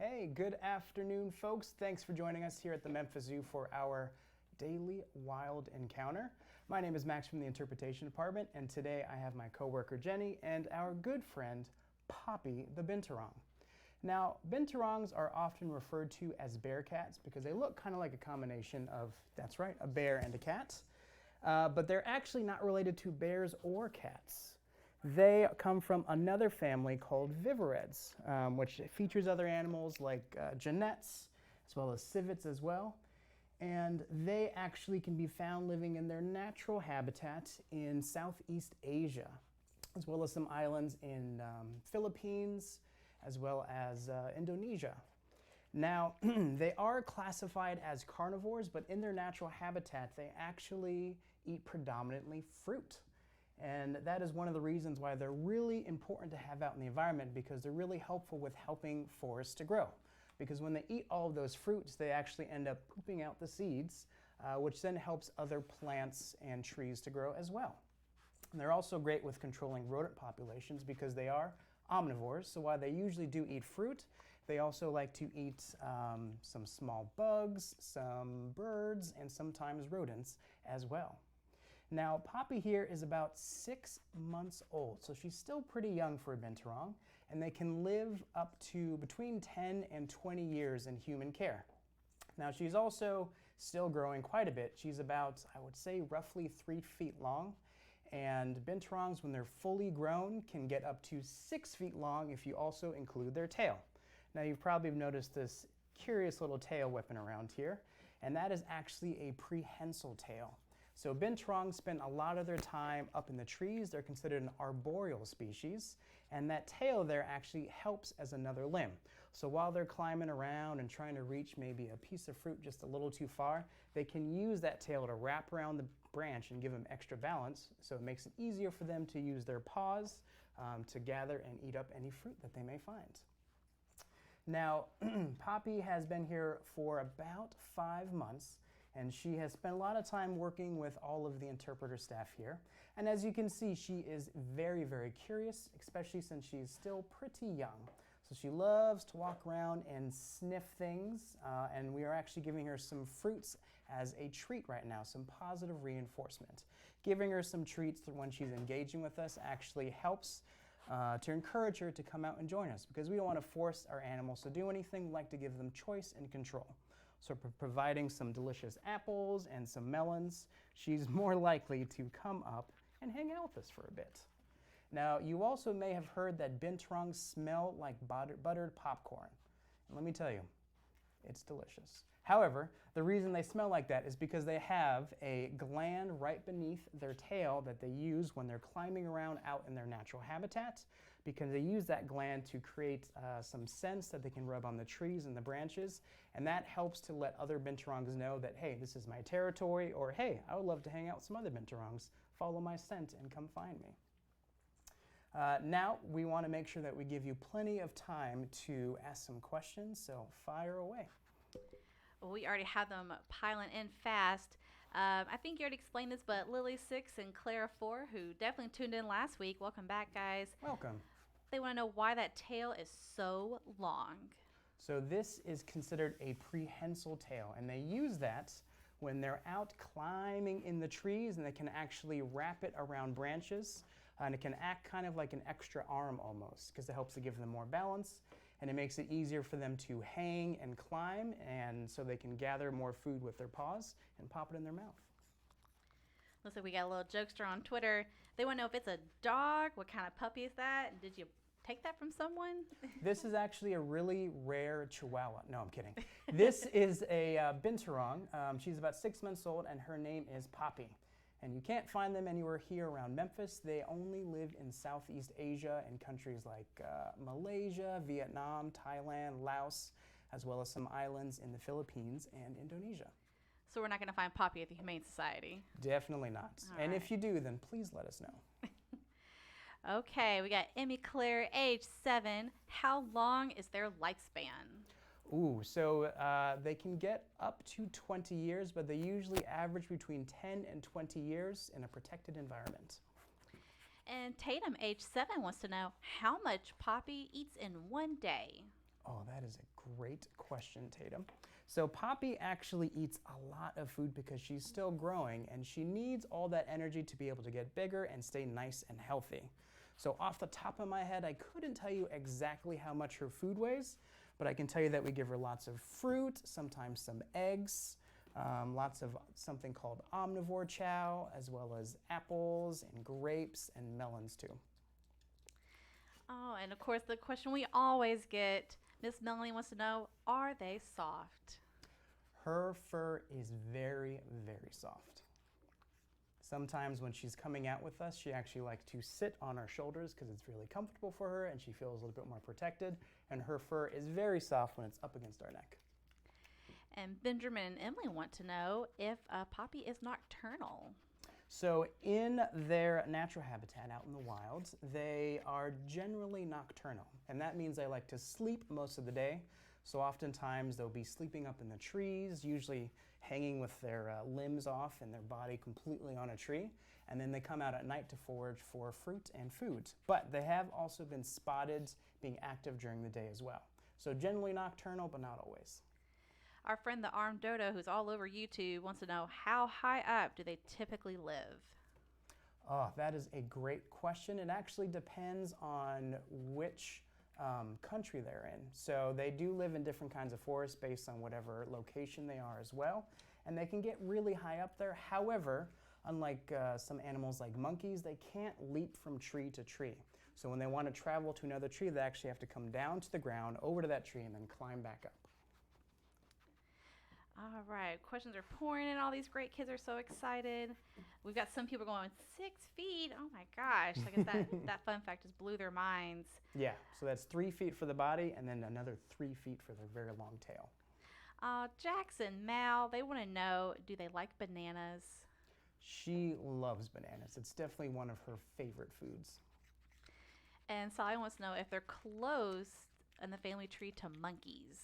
Hey, good afternoon, folks. Thanks for joining us here at the Memphis Zoo for our daily wild encounter. My name is Max from the Interpretation Department, and today I have my coworker Jenny and our good friend Poppy the binturong. Now, binturongs are often referred to as bear cats because they look kind of like a combination of, that's right, a bear and a cat. But they're actually not related to bears or cats. They come from another family called viverrids, which features other animals like genets, as well as civets as well. And they actually can be found living in their natural habitat in Southeast Asia, as well as some islands in Philippines, as well as Indonesia. Now, they are classified as carnivores, but in their natural habitat, they actually eat predominantly fruit. And that is one of the reasons why they're really important to have out in the environment, because they're really helpful with helping forests to grow. Because when they eat all of those fruits, they actually end up pooping out the seeds, which then helps other plants and trees to grow as well. And they're also great with controlling rodent populations because they are omnivores. So while they usually do eat fruit, they also like to eat some small bugs, some birds, and sometimes rodents as well. Now, Poppy here is about 6 months old, so she's still pretty young for a binturong, and they can live up to between 10 and 20 years in human care. Now, she's also still growing quite a bit. She's about, I would say, roughly 3 feet long, and binturongs, when they're fully grown, can get up to 6 feet long if you also include their tail. Now, you've probably noticed this curious little tail whipping around here, and that is actually a prehensile tail. So binturongs spend a lot of their time up in the trees. They're considered an arboreal species, and that tail there actually helps as another limb. So while they're climbing around and trying to reach maybe a piece of fruit just a little too far, they can use that tail to wrap around the branch and give them extra balance, so it makes it easier for them to use their paws to gather and eat up any fruit that they may find. Now, Poppy has been here for about 5 months, and she has spent a lot of time working with all of the interpreter staff here. And as you can see, she is very, very curious, especially since she's still pretty young. So she loves to walk around and sniff things, and we are actually giving her some fruits as a treat right now, some positive reinforcement. Giving her some treats when she's engaging with us actually helps to encourage her to come out and join us, because we don't want to force our animals to do anything. We like to give them choice and control. So providing some delicious apples and some melons, she's more likely to come up and hang out with us for a bit. Now, you also may have heard that binturongs smell like buttered popcorn. And let me tell you, it's delicious. However, the reason they smell like that is because they have a gland right beneath their tail that they use when they're climbing around out in their natural habitat, because they use that gland to create some scents that they can rub on the trees and the branches, and that helps to let other binturongs know that, hey, this is my territory, or hey, I would love to hang out with some other binturongs. Follow my scent and come find me. Now, we want to make sure that we give you plenty of time to ask some questions, so fire away. Well, we already have them piling in fast. I think you already explained this, but Lily 6 and Clara 4, who definitely tuned in last week, welcome back, guys. Welcome. They want to know why that tail is so long. So this is considered a prehensile tail, and they use that when they're out climbing in the trees, and they can actually wrap it around branches, and it can act kind of like an extra arm almost, because it helps to give them more balance, and it makes it easier for them to hang and climb, and so they can gather more food with their paws and pop it in their mouth. Looks like we got a little jokester on Twitter. They want to know if it's a dog. What kind of puppy is that? Did you take that from someone? This is actually a really rare Chihuahua. No, I'm kidding. This is a binturong. She's about 6 months old, and her name is Poppy. And you can't find them anywhere here around Memphis. They only live in Southeast Asia in countries like Malaysia, Vietnam, Thailand, Laos, as well as some islands in the Philippines and Indonesia. So we're not going to find Poppy at the Humane Society. Definitely not. All and right. if you do, then please let us know. Okay, we got Emmy Claire, age 7. How long is their lifespan? Ooh, so they can get up to 20 years, but they usually average between 10 and 20 years in a protected environment. And Tatum, age 7, wants to know how much Poppy eats in one day. Oh, that is a great question, Tatum. So Poppy actually eats a lot of food because she's still growing and she needs all that energy to be able to get bigger and stay nice and healthy. So off the top of my head, I couldn't tell you exactly how much her food weighs, but I can tell you that we give her lots of fruit, sometimes some eggs, lots of something called omnivore chow, as well as apples and grapes and melons too. Oh, and of course, the question we always get, Miss Melanie wants to know, are they soft? Her fur is very, very soft. Sometimes when she's coming out with us, she actually likes to sit on our shoulders because it's really comfortable for her and she feels a little bit more protected. And her fur is very soft when it's up against our neck. And Benjamin and Emily want to know if Poppy is nocturnal. So in their natural habitat out in the wilds, they are generally nocturnal. And that means they like to sleep most of the day. So oftentimes they'll be sleeping up in the trees, usually hanging with their limbs off and their body completely on a tree. And then they come out at night to forage for fruit and food. But they have also been spotted being active during the day as well. So generally nocturnal, but not always. Our friend the armed dodo, who's all over YouTube, wants to know how high up do they typically live? Oh, that is a great question. It actually depends on which country they're in. So they do live in different kinds of forests based on whatever location they are as well. And they can get really high up there. However, unlike some animals like monkeys, they can't leap from tree to tree. So when they want to travel to another tree, they actually have to come down to the ground, over to that tree, and then climb back up. All right, questions are pouring in. All these great kids are so excited. We've got some people going 6 feet. Oh my gosh! I guess that fun fact just blew their minds. Yeah, so that's 3 feet for the body, and then another 3 feet for their very long tail. Jackson, Mal, they want to know: do they like bananas? She loves bananas. It's definitely one of her favorite foods. And Sally wants to know if they're close in the family tree to monkeys.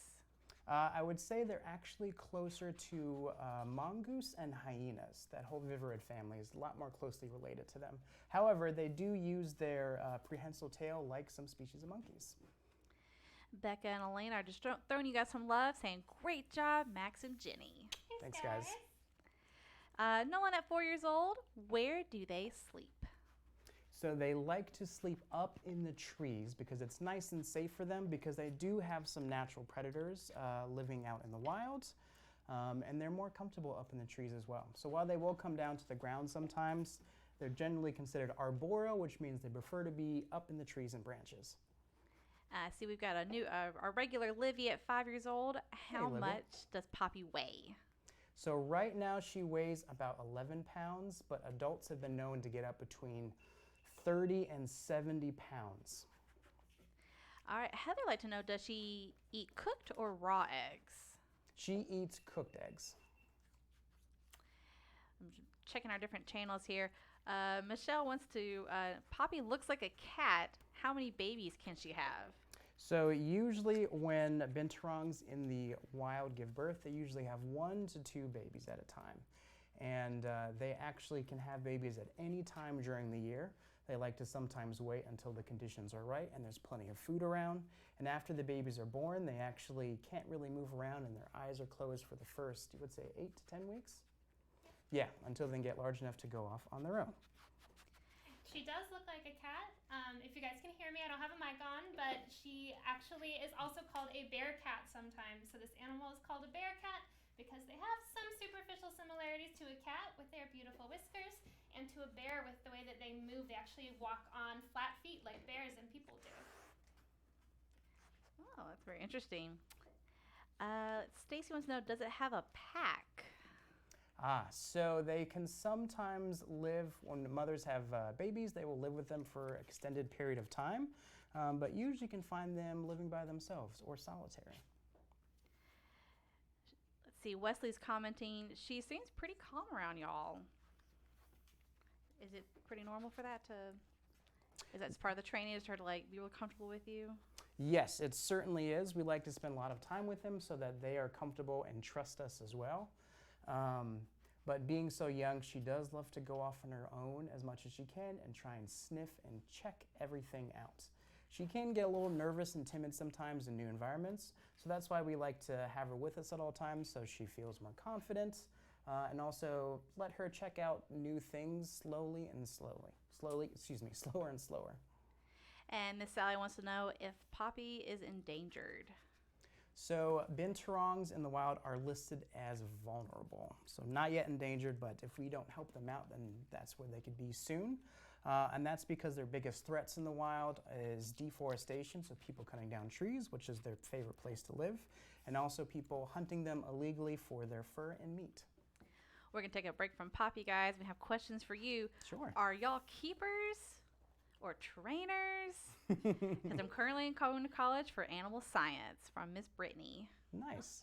I would say they're actually closer to mongoose and hyenas. That whole viverrid family is a lot more closely related to them. However, they do use their prehensile tail like some species of monkeys. Becca and Elaine are just throwing you guys some love, saying, great job, Max and Jenny. Thanks, guys. Nolan at 4 years old, where do they sleep? So they like to sleep up in the trees because it's nice and safe for them because they do have some natural predators living out in the wilds, and they're more comfortable up in the trees as well. So while they will come down to the ground sometimes, they're generally considered arboreal, which means they prefer to be up in the trees and branches. See, we've got our regular Livy at 5 years old. How much does Poppy weigh? So right now she weighs about 11 pounds, but adults have been known to get up between 30 and 70 pounds. All right, Heather would like to know, does she eat cooked or raw eggs? She eats cooked eggs. I'm checking our different channels here. Michelle wants to, Poppy looks like a cat. How many babies can she have? So usually when binturongs in the wild give birth, they usually have 1 to 2 babies at a time. And they actually can have babies at any time during the year. They like to sometimes wait until the conditions are right and there's plenty of food around. And after the babies are born, they actually can't really move around and their eyes are closed for the first, you would say, 8 to 10 weeks? Yeah, until they get large enough to go off on their own. She does look like a cat. If you guys can hear me, I don't have a mic on, but she actually is also called a bear cat sometimes. So this animal is called a bear cat because they have some superficial similarities to a cat with their beautiful whiskers and to a bear with the way that they move. They actually walk on flat feet like bears and people do. Oh, that's very interesting. Stacy wants to know, does it have a pack? So they can sometimes live, when mothers have babies, they will live with them for an extended period of time, but usually you can find them living by themselves or solitary. Let's see, Wesley's commenting, she seems pretty calm around y'all. Is it pretty normal for that is that part of the training, is her to like be real comfortable with you? Yes, it certainly is. We like to spend a lot of time with them so that they are comfortable and trust us as well. But being so young, she does love to go off on her own as much as she can and try and sniff and check everything out. she can get a little nervous and timid sometimes in new environments. So that's why we like to have her with us at all times so she feels more confident, and also let her check out new things slower and slower. And Miss Sally wants to know if Poppy is endangered. So binturongs in the wild are listed as vulnerable. So not yet endangered, but if we don't help them out, then that's where they could be soon. And that's because their biggest threats in the wild is deforestation, so people cutting down trees, which is their favorite place to live, and also people hunting them illegally for their fur and meat. We're going to take a break from Poppy, guys. We have questions for you. Sure. Are y'all keepers or trainers? Because I'm currently going to college for animal science from Miss Brittany. Nice.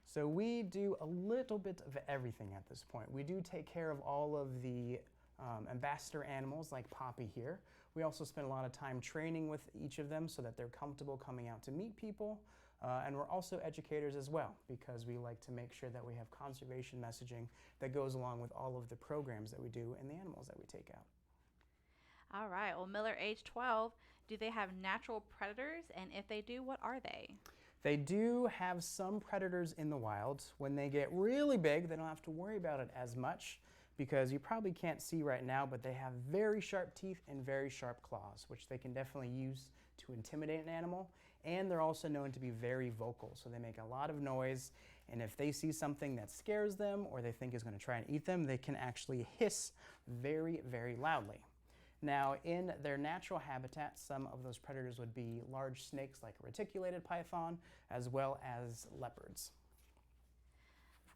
So we do a little bit of everything at this point. We do take care of all of the ambassador animals like Poppy here. We also spend a lot of time training with each of them so that they're comfortable coming out to meet people. And we're also educators as well, because we like to make sure that we have conservation messaging that goes along with all of the programs that we do and the animals that we take out. All right. Well, Miller, age 12, do they have natural predators? And if they do, what are they? They do have some predators in the wild. When they get really big, they don't have to worry about it as much, because you probably can't see right now, but they have very sharp teeth and very sharp claws, which they can definitely use to intimidate an animal. And they're also known to be very vocal, so they make a lot of noise. And if they see something that scares them or they think is going to try and eat them, they can actually hiss very, very loudly. Now, in their natural habitat, some of those predators would be large snakes like a reticulated python, as well as leopards.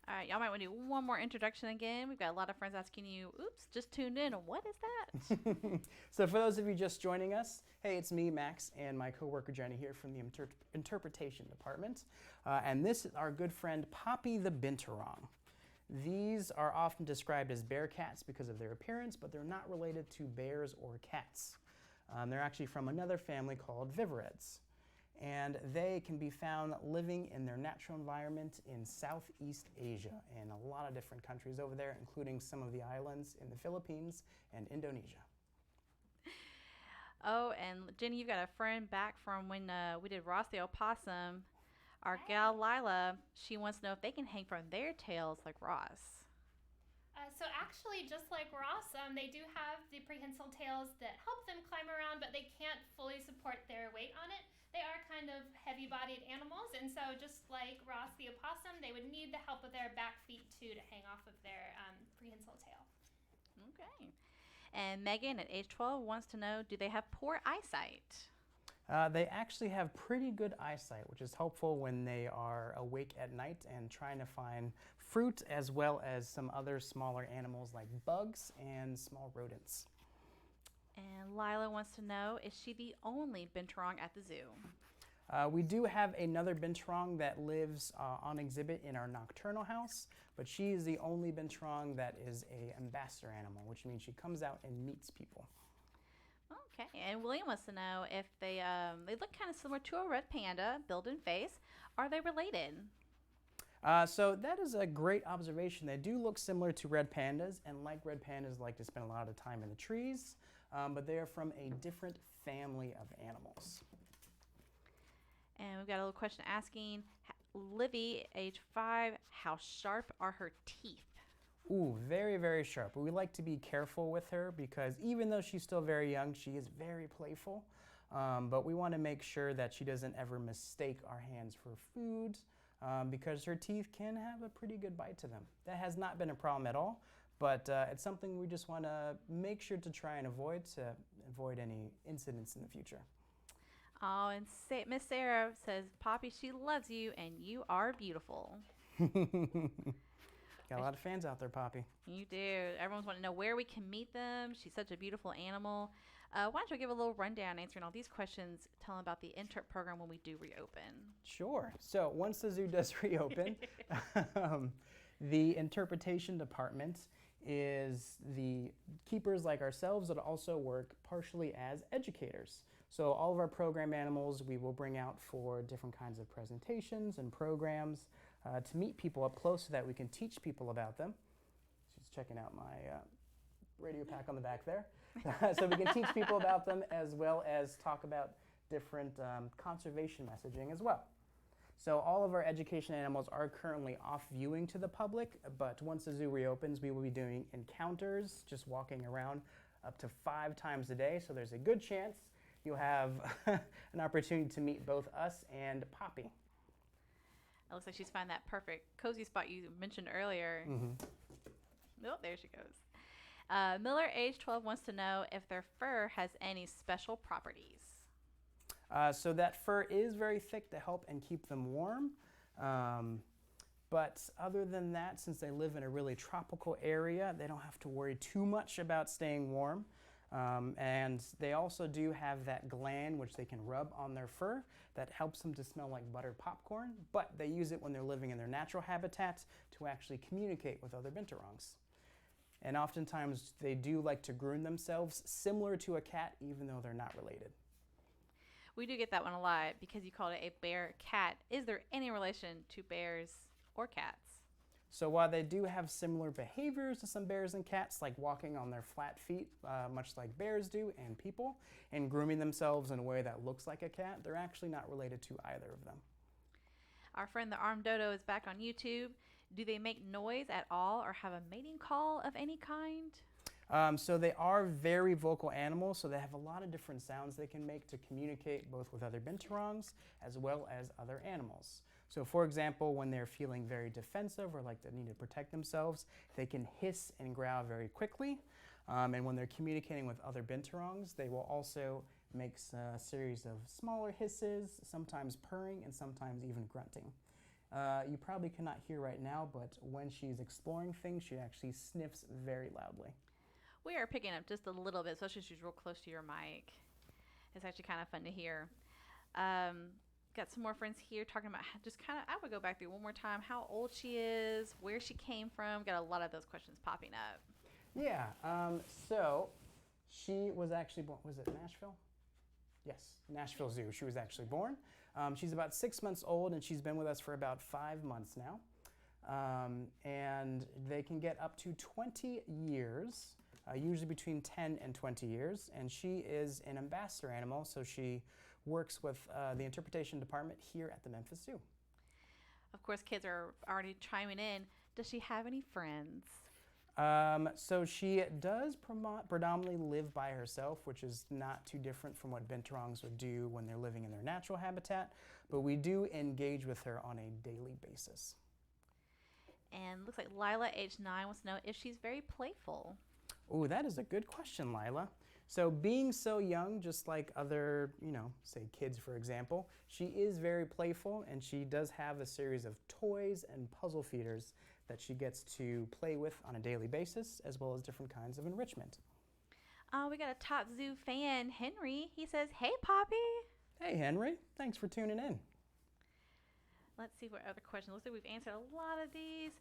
All right, y'all might want to do one more introduction again. We've got a lot of friends asking you, oops, just tuned in. What is that? So for those of you just joining us, hey, it's me, Max, and my coworker Jenny here from the interpretation department. And this is our good friend, Poppy the binturong. These are often described as bear cats because of their appearance, but they're not related to bears or cats. They're actually from another family called viverrids. And they can be found living in their natural environment in Southeast Asia and a lot of different countries over there, including some of the islands in the Philippines and Indonesia. Oh, and Jenny, you've got a friend back from when we did Ross the opossum. Our gal Lila, she wants to know if they can hang from their tails like Ross. So actually, just like Ross, they do have the prehensile tails that help them climb around, but they can't fully support their weight on it. They are kind of heavy-bodied animals, and so just like Ross the opossum, they would need the help of their back feet too to hang off of their prehensile tail. Okay. And Megan at age 12 wants to know, do they have poor eyesight? They actually have pretty good eyesight, which is helpful when they are awake at night and trying to find fruit, as well as some other smaller animals like bugs and small rodents. And Lila wants to know, is she the only binturong at the zoo? We do have another binturong that lives on exhibit in our nocturnal house, but she is the only binturong that is an ambassador animal, which means she comes out and meets people. Okay, and William wants to know if they look kind of similar to a red panda, build and face. Are they related? So that is a great observation. They do look similar to red pandas, and like red pandas, like to spend a lot of time in the trees, but they are from a different family of animals. And we've got a little question asking, Livy, age 5, how sharp are her teeth? Ooh, very, very sharp. But we like to be careful with her because even though she's still very young, she is very playful. But we want to make sure that she doesn't ever mistake our hands for food because her teeth can have a pretty good bite to them. That has not been a problem at all, but it's something we just want to make sure to try and avoid any incidents in the future. Oh, and Miss Sarah says, Poppy, she loves you and you are beautiful. Got a lot of fans out there, Poppy. You do. Everyone's wanting to know where we can meet them. She's such a beautiful animal. Why don't you give a little rundown answering all these questions, tell them about the intern program when we do reopen. Sure. So once the zoo does reopen, the interpretation department is the keepers like ourselves that also work partially as educators. So all of our program animals we will bring out for different kinds of presentations and programs to meet people up close so that we can teach people about them. She's checking out my radio pack on the back there. So we can teach people about them as well as talk about different conservation messaging as well. So all of our education animals are currently off viewing to the public, but once the zoo reopens, we will be doing encounters, just walking around up to 5 times a day. So there's a good chance you'll have an opportunity to meet both us and Poppy. It looks like she's found that perfect cozy spot you mentioned earlier. Oh, there she goes. Miller, age 12, wants to know if their fur has any special properties. So that fur is very thick to help and keep them warm. But other than that, since they live in a really tropical area, they don't have to worry too much about staying warm. And they also do have that gland which they can rub on their fur that helps them to smell like buttered popcorn, but they use it when they're living in their natural habitat to actually communicate with other binturongs. And oftentimes they do like to groom themselves similar to a cat, even though they're not related. We do get that one a lot because you called it a bear cat. Is there any relation to bears or cats? So while they do have similar behaviors to some bears and cats, like walking on their flat feet, much like bears do, and people, and grooming themselves in a way that looks like a cat, they're actually not related to either of them. Our friend the armed dodo is back on YouTube. Do they make noise at all or have a mating call of any kind? So they are very vocal animals, so they have a lot of different sounds they can make to communicate both with other binturongs as well as other animals. So for example, when they're feeling very defensive or like they need to protect themselves, they can hiss and growl very quickly. And when they're communicating with other binturongs, they will also make a series of smaller hisses, sometimes purring and sometimes even grunting. You probably cannot hear right now, but when she's exploring things, she actually sniffs very loudly. We are picking up just a little bit, especially if she's real close to your mic. It's actually kind of fun to hear. Got some more friends here talking about just kind of, I would go back through one more time, how old she is, where she came from. Got a lot of those questions popping up. Yeah, so she was actually born, was it Nashville? Yes, Nashville Zoo. She was actually born. She's about 6 months old and she's been with us for about 5 months now. And they can get up to 20 years. Usually between 10 and 20 years, and she is an ambassador animal, so she works with the interpretation department here at the Memphis Zoo. Of course, kids are already chiming in. Does she have any friends? So she does predominantly live by herself, which is not too different from what binturongs would do when they're living in their natural habitat, but we do engage with her on a daily basis. And looks like Lila, age 9, wants to know if she's very playful. Oh, that is a good question, Lila. So being so young, just like other, say kids, for example, she is very playful and she does have a series of toys and puzzle feeders that she gets to play with on a daily basis, as well as different kinds of enrichment. We got a top zoo fan, Henry. He says, hey, Poppy. Hey, Henry. Thanks for tuning in. Let's see what other questions. Looks like we've answered a lot of these.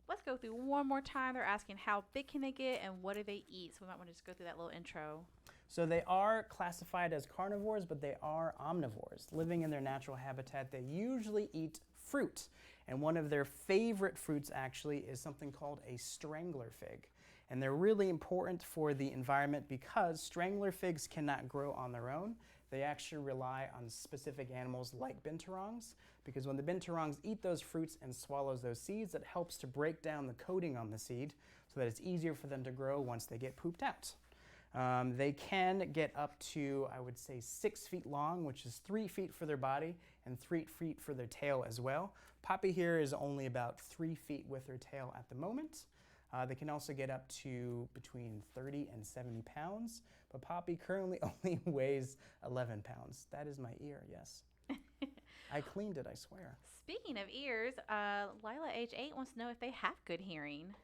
Let's go through one more time. They're asking how big can they get and what do they eat? So we might want to just go through that little intro. So they are classified as carnivores, but they are omnivores. Living in their natural habitat, they usually eat fruit. And one of their favorite fruits actually is something called a strangler fig. And they're really important for the environment because strangler figs cannot grow on their own. They actually rely on specific animals like binturongs, because when the binturongs eat those fruits and swallows those seeds, it helps to break down the coating on the seed so that it's easier for them to grow once they get pooped out. They can get up to, I would say, 6 feet long, which is 3 feet for their body and 3 feet for their tail as well. Poppy here is only about 3 feet with her tail at the moment. They can also get up to between 30 and 70 pounds, but Poppy currently only weighs 11 pounds. That is my ear, yes. I cleaned it, I swear. Speaking of ears, Lila, age 8, wants to know if they have good hearing.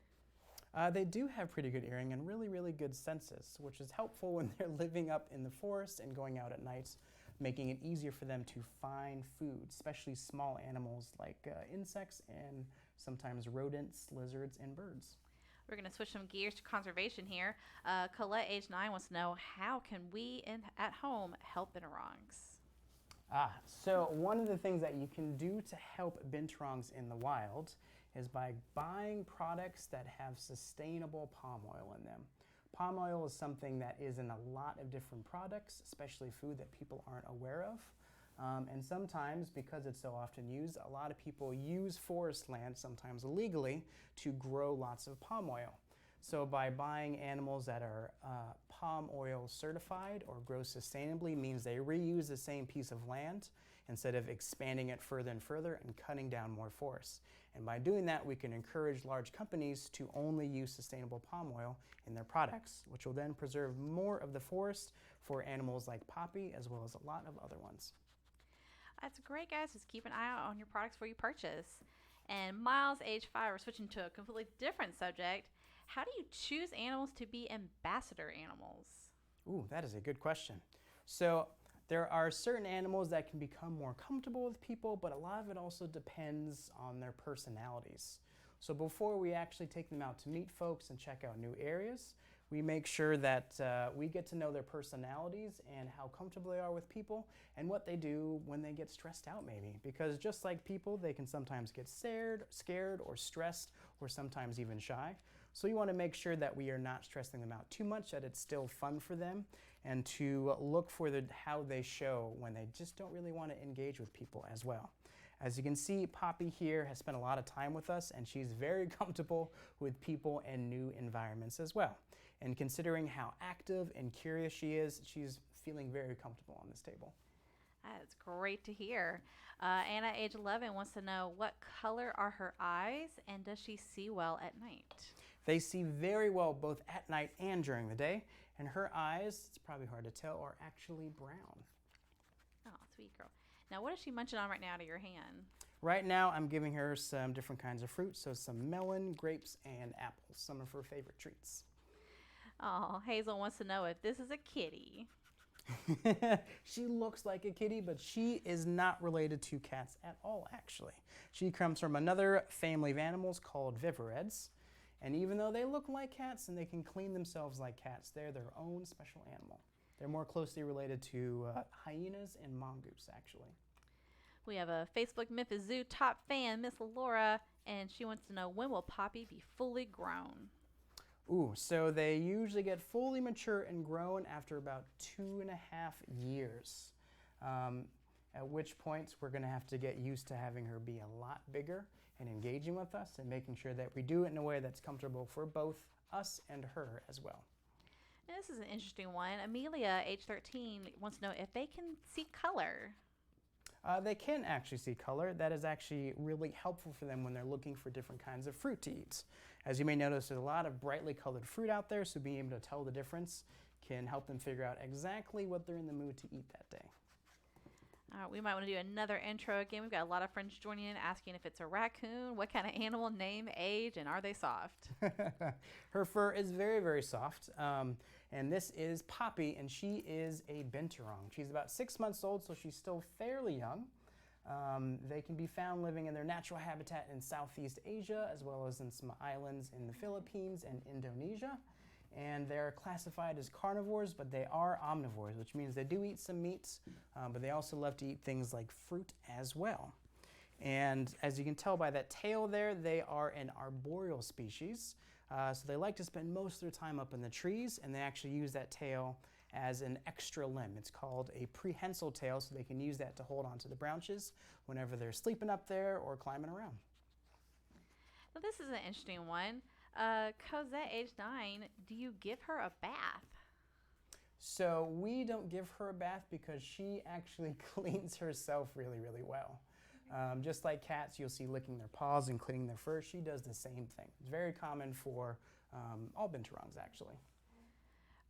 They do have pretty good hearing and really, really good senses, which is helpful when they're living up in the forest and going out at night, making it easier for them to find food, especially small animals like insects and sometimes rodents, lizards, and birds. We're going to switch some gears to conservation here. Colette, age 9, wants to know how can we at home help binturongs? So one of the things that you can do to help binturongs in the wild is by buying products that have sustainable palm oil in them. Palm oil is something that is in a lot of different products, especially food that people aren't aware of. And sometimes, because it's so often used, a lot of people use forest land, sometimes illegally, to grow lots of palm oil. So by buying animals that are palm oil certified or grow sustainably means they reuse the same piece of land instead of expanding it further and further and cutting down more forests. And by doing that, we can encourage large companies to only use sustainable palm oil in their products, which will then preserve more of the forest for animals like Poppy, as well as a lot of other ones. That's great, guys. Just keep an eye out on your products before you purchase. And Miles, age 5, we're switching to a completely different subject. How do you choose animals to be ambassador animals? Ooh, that is a good question. So there are certain animals that can become more comfortable with people, but a lot of it also depends on their personalities. So before we actually take them out to meet folks and check out new areas, we make sure that we get to know their personalities and how comfortable they are with people and what they do when they get stressed out maybe. Because just like people, they can sometimes get scared or stressed or sometimes even shy. So we want to make sure that we are not stressing them out too much, that it's still fun for them, and to look for how they show when they just don't really want to engage with people as well. As you can see, Poppy here has spent a lot of time with us, and she's very comfortable with people and new environments as well. And considering how active and curious she is, she's feeling very comfortable on this table. That's great to hear. Anna, age 11, wants to know what color are her eyes and does she see well at night? They see very well both at night and during the day, and her eyes, it's probably hard to tell, are actually brown. Oh, sweet girl. Now, what is she munching on right now to your hand? Right now, I'm giving her some different kinds of fruit, so some melon, grapes, and apples, some of her favorite treats. Oh, Hazel wants to know if this is a kitty. She looks like a kitty, but she is not related to cats at all, actually. She comes from another family of animals called viverrids. And even though they look like cats and they can clean themselves like cats, they're their own special animal. They're more closely related to hyenas and mongoose, actually. We have a Facebook Memphis Zoo top fan, Miss Laura, and she wants to know when will Poppy be fully grown? Ooh, so they usually get fully mature and grown after about 2.5 years. At which point we're going to have to get used to having her be a lot bigger and engaging with us and making sure that we do it in a way that's comfortable for both us and her as well. And this is an interesting one. Amelia, age 13, wants to know if they can see color. They can actually see color. That is actually really helpful for them when they're looking for different kinds of fruit to eat. As you may notice, there's a lot of brightly colored fruit out there, so being able to tell the difference can help them figure out exactly what they're in the mood to eat that day. We might want to do another intro again. We've got a lot of friends joining in asking if it's a raccoon, what kind of animal, name, age, and are they soft? Her fur is very, very soft. And this is Poppy, and she is a binturong. She's about 6 months old, so she's still fairly young. They can be found living in their natural habitat in Southeast Asia, as well as in some islands in the Philippines and Indonesia. And they're classified as carnivores, but they are omnivores, which means they do eat some meats, but they also love to eat things like fruit as well. And as you can tell by that tail there, they are an arboreal species. So they like to spend most of their time up in the trees, and they actually use that tail as an extra limb. It's called a prehensile tail, so they can use that to hold onto the branches whenever they're sleeping up there or climbing around. Now, this is an interesting one. Cosette, age 9, do you give her a bath? So we don't give her a bath because she actually cleans herself really, really well. Just like cats, you'll see licking their paws and cleaning their fur. She does the same thing. It's very common for all binturongs, actually.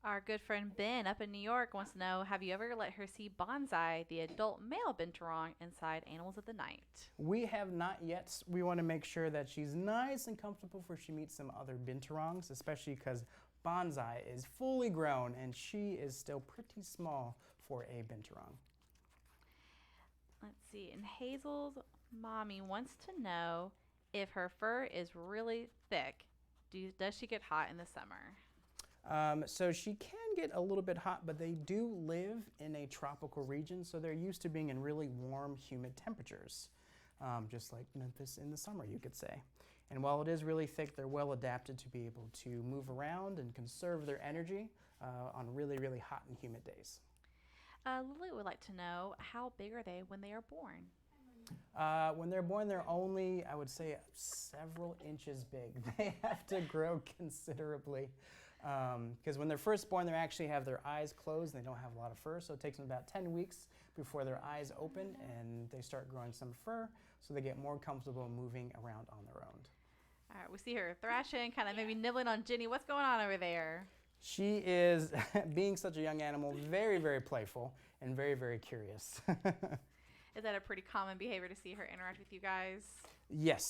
Our good friend Ben up in New York wants to know, have you ever let her see Bonsai, the adult male binturong, inside Animals of the Night? We have not yet. We want to make sure that she's nice and comfortable before she meets some other binturongs, especially because Bonsai is fully grown and she is still pretty small for a binturong. Let's see. And Hazel's mommy wants to know if her fur is really thick. Does she get hot in the summer? So she can get a little bit hot, but they do live in a tropical region, so they're used to being in really warm, humid temperatures, just like Memphis in the summer, you could say. And while it is really thick, they're well adapted to be able to move around and conserve their energy on really, really hot and humid days. Lily would like to know, how big are they when they are born? When they're born, they're only, I would say, several inches big. They have to grow considerably. Because when they're first born, they actually have their eyes closed and they don't have a lot of fur, so it takes them about 10 weeks before their eyes open and they start growing some fur, so they get more comfortable moving around on their own. All right, we see her thrashing, kind of maybe nibbling on Jenny. What's going on over there? She is, being such a young animal, very, very playful and very, very curious. Is that a pretty common behavior to see her interact with you guys? Yes.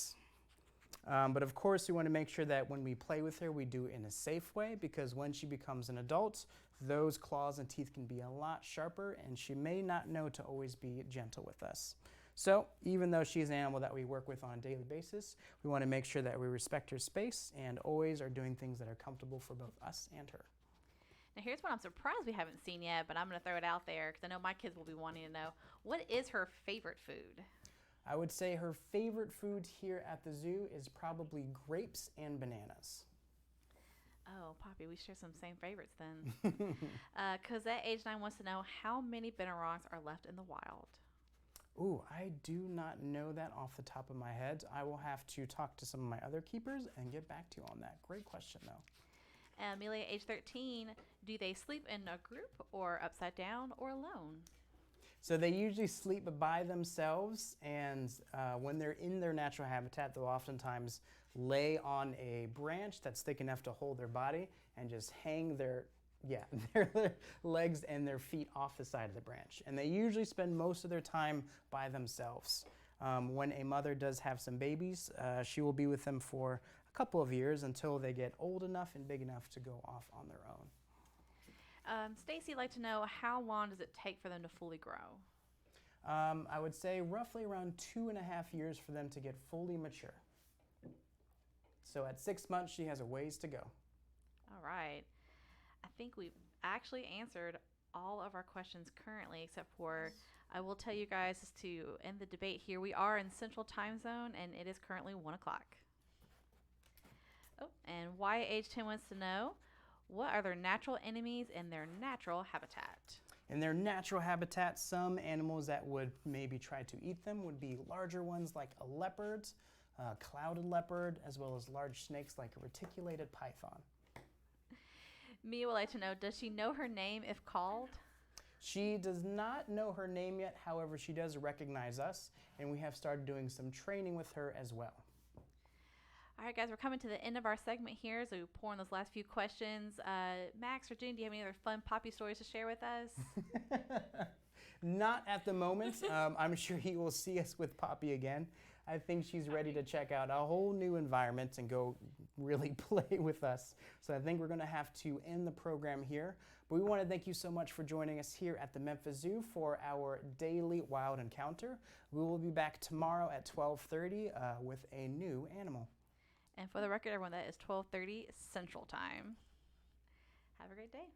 But of course, we want to make sure that when we play with her, we do it in a safe way, because when she becomes an adult, those claws and teeth can be a lot sharper, and she may not know to always be gentle with us. So even though she's an animal that we work with on a daily basis, we want to make sure that we respect her space and always are doing things that are comfortable for both us and her. Now here's what I'm surprised we haven't seen yet, but I'm going to throw it out there because I know my kids will be wanting to know. What is her favorite food? I would say her favorite food here at the zoo is probably grapes and bananas. Oh, Poppy, we share some same favorites then. Cosette, age 9, wants to know how many binturongs are left in the wild. Ooh, I do not know that off the top of my head. I will have to talk to some of my other keepers and get back to you on that. Great question, though. Amelia, age 13, do they sleep in a group or upside down or alone? So they usually sleep by themselves, and when they're in their natural habitat, they'll oftentimes lay on a branch that's thick enough to hold their body and just hang their legs and their feet off the side of the branch. And they usually spend most of their time by themselves. When a mother does have some babies, she will be with them for a couple of years until they get old enough and big enough to go off on their own. Stacy would like to know, how long does it take for them to fully grow? I would say roughly around 2.5 years for them to get fully mature. So at 6 months, she has a ways to go. All right. I think we've actually answered all of our questions currently, except for, I will tell you guys, just to end the debate here, we are in Central Time Zone, and it is currently 1 o'clock. Oh, and Y age 10 wants to know, what are their natural enemies in their natural habitat? In their natural habitat, some animals that would maybe try to eat them would be larger ones like a leopard, clouded leopard, as well as large snakes like a reticulated python. Mia would like to know, does she know her name if called? She does not know her name yet, however, she does recognize us, and we have started doing some training with her as well. All right, guys, we're coming to the end of our segment here, so we pour in those last few questions. Max or June, do you have any other fun Poppy stories to share with us? Not at the moment. I'm sure you will see us with Poppy again. I think she's ready to check out a whole new environment and go really play with us. So I think we're going to have to end the program here. But we want to thank you so much for joining us here at the Memphis Zoo for our daily wild encounter. We will be back tomorrow at 12:30 with a new animal. And for the record, everyone, that is 12:30 Central Time. Have a great day.